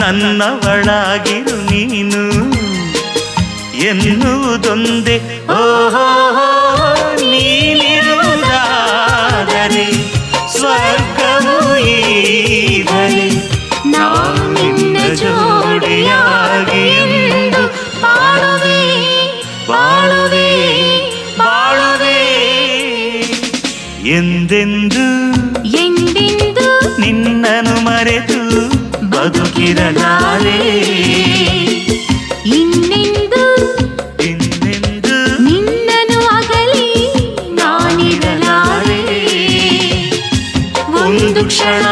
ನನ್ನವಳಾಗಿರು ನೀನು ಎನ್ನುವುದೊಂದೇ. ಓಹೋ ನೀನಿರುವುದಾದರೆ ಸ್ವರ್ಗವು ಈಗಲೇ ನಾವು ನಿನ್ನ ಜೋಡಿಯಾಗಿ ಎಂದು ಬಾಳುವೆ ಬಾಳುವೆ ಬಾಳುವೆ ಎಂದೆಂದು ಎಂದೆಂದು ನಿನ್ನನ್ನು ಮರೆತು ಬದುಕಿರಲಾರೆ. ಇನ್ನೆಂದು ಇನ್ನೆಂದು ನಿನ್ನನ್ನು ಅಗಲಿ ನಾನಿರಲಾರೆ. ಒಂದು ಕ್ಷಣ